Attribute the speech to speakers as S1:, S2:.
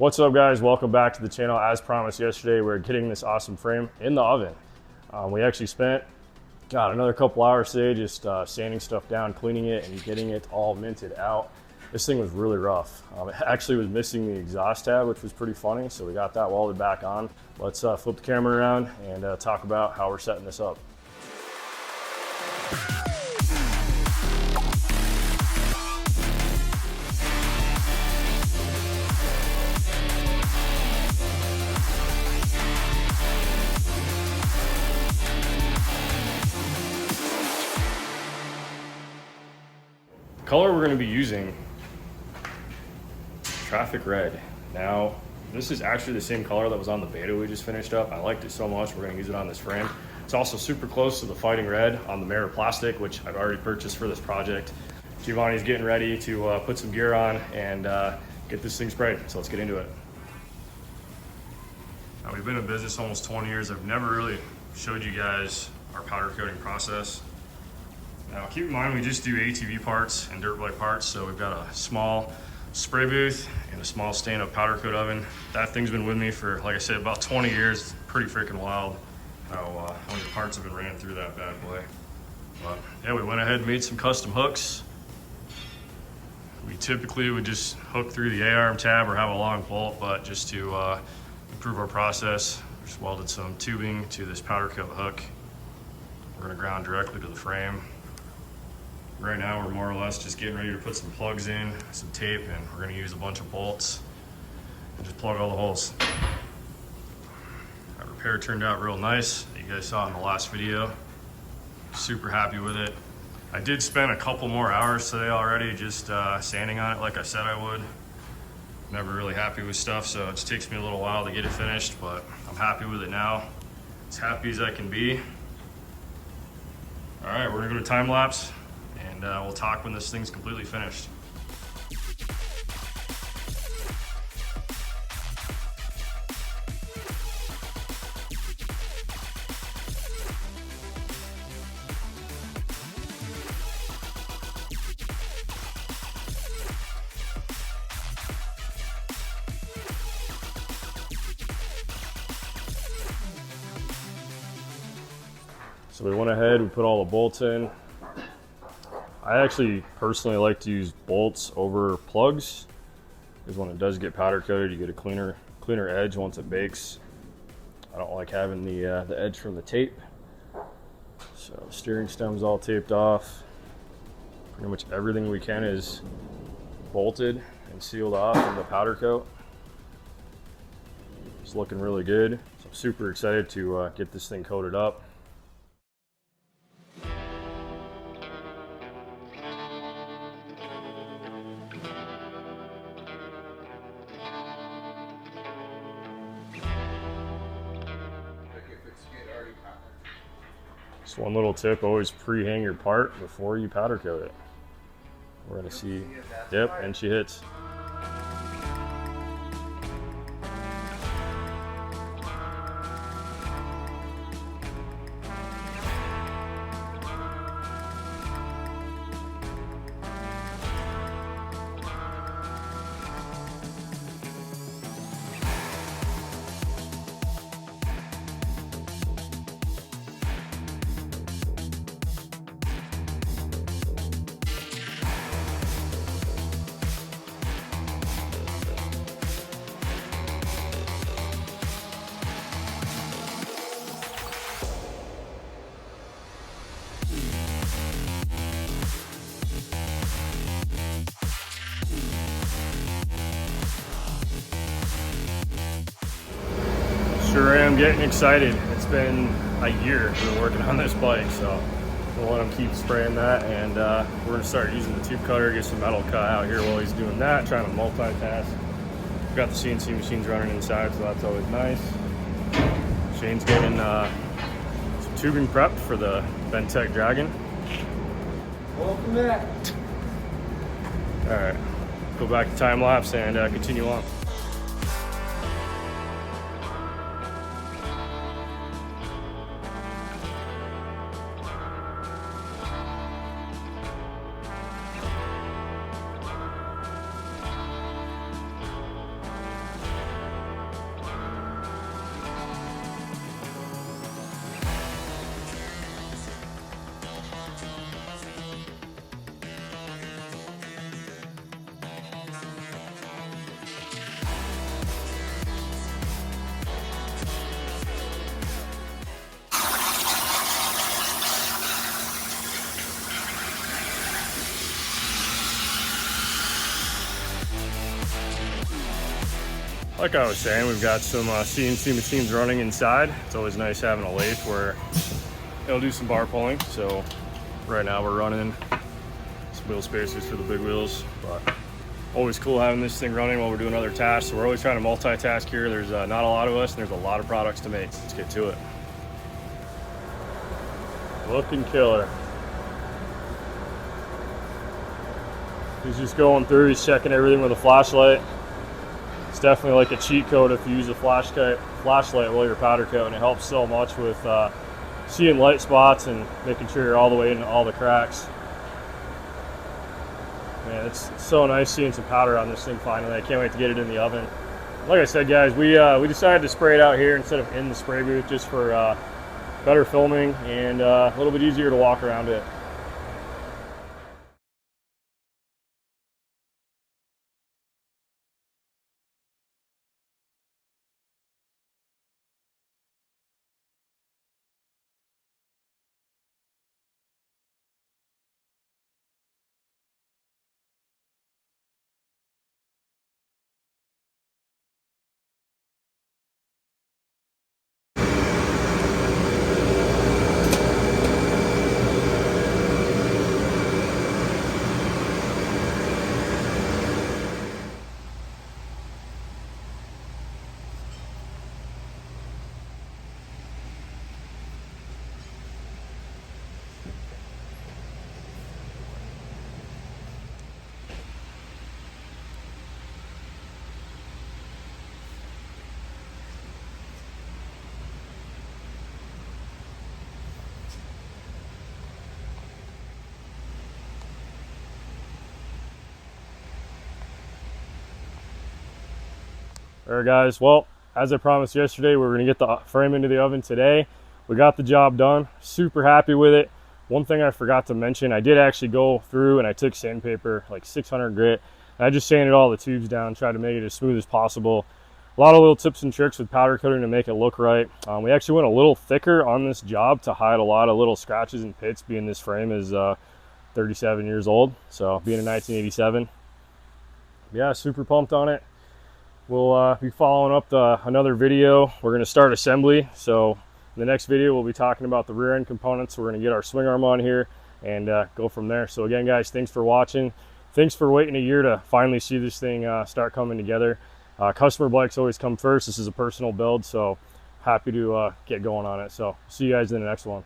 S1: What's up, guys? Welcome back to the channel. As promised yesterday, we're getting this awesome frame in the oven. We actually spent another couple hours today just sanding stuff down, cleaning it, and getting it all minted out. This thing was really rough. It actually was missing the exhaust tab, which was pretty funny, so we got that welded back on. Let's flip the camera around and talk about how we're setting this up. The color we're going to be using, Traffic Red. Now, this is actually the same color that was on the beta we just finished up. I liked it so much, we're going to use it on this frame. It's also super close to the Fighting Red on the mirror plastic, which I've already purchased for this project. Giovanni's getting ready to put some gear on and get this thing sprayed, so let's get into it. Now, we've been in business almost 20 years. I've never really showed you guys our powder coating process. Now, keep in mind, we just do ATV parts and dirt bike parts, so we've got a small spray booth and a small stand-up powder coat oven. That thing's been with me for, like I said, about 20 years. It's pretty freaking wild how many parts have been ran through that bad boy. But yeah, we went ahead and made some custom hooks. We typically would just hook through the A-arm tab or have a long bolt, but just to improve our process, we just welded some tubing to this powder coat hook. We're gonna ground directly to the frame. Right now, we're more or less just getting ready to put some plugs in, some tape, and we're gonna use a bunch of bolts and just plug all the holes. That repair turned out real nice. You guys saw in the last video. Super happy with it. I did spend a couple more hours today already just sanding on it like I said I would. Never really happy with stuff, so it just takes me a little while to get it finished, but I'm happy with it now. As happy as I can be. All right, we're gonna go to time lapse. And we'll talk when this thing's completely finished. So we went ahead, we put all the bolts in. I actually personally like to use bolts over plugs, because when it does get powder coated, you get a cleaner edge once it bakes. I don't like having the edge from the tape. So steering stem's all taped off. Pretty much everything we can is bolted and sealed off in the powder coat. It's looking really good. So I'm super excited to get this thing coated up. Just one little tip, always pre-hang your part before you powder coat it. We're gonna see, yep, and she hits. Sure am getting excited. It's been a year we've been working on this bike, so we'll let him keep spraying that, and we're gonna start using the tube cutter, get some metal cut out here while he's doing that, trying to multitask. We've got the CNC machines running inside, so that's always nice. Shane's getting some tubing prepped for the Bentec Dragon.
S2: Welcome back.
S1: All right, go back to time lapse and continue on. Like I was saying, we've got some CNC machines running inside. It's always nice having a lathe where it'll do some bar pulling. So right now we're running some wheel spacers for the big wheels, but always cool having this thing running while we're doing other tasks. So we're always trying to multitask here. There's not a lot of us, and there's a lot of products to make. Let's get to it. Looking killer. He's just going through, he's checking everything with a flashlight. It's definitely like a cheat code if you use a flashlight while you're powder coating. It helps so much with seeing light spots and making sure you're all the way into all the cracks. Man, it's so nice seeing some powder on this thing finally. I can't wait to get it in the oven. Like I said, guys, we decided to spray it out here instead of in the spray booth just for better filming and a little bit easier to walk around it. All right, guys, well, as I promised yesterday, we're gonna get the frame into the oven today. We got the job done, super happy with it. One thing I forgot to mention, I did actually go through and I took sandpaper, like 600 grit, and I just sanded all the tubes down, tried to make it as smooth as possible. A lot of little tips and tricks with powder coating to make it look right. We actually went a little thicker on this job to hide a lot of little scratches and pits, being this frame is 37 years old, so being a 1987. Yeah, super pumped on it. We'll be following up another video. We're going to start assembly. So in the next video, we'll be talking about the rear end components. We're going to get our swing arm on here and go from there. So again, guys, thanks for watching. Thanks for waiting a year to finally see this thing start coming together. Customer bikes always come first. This is a personal build, so happy to get going on it. So see you guys in the next one.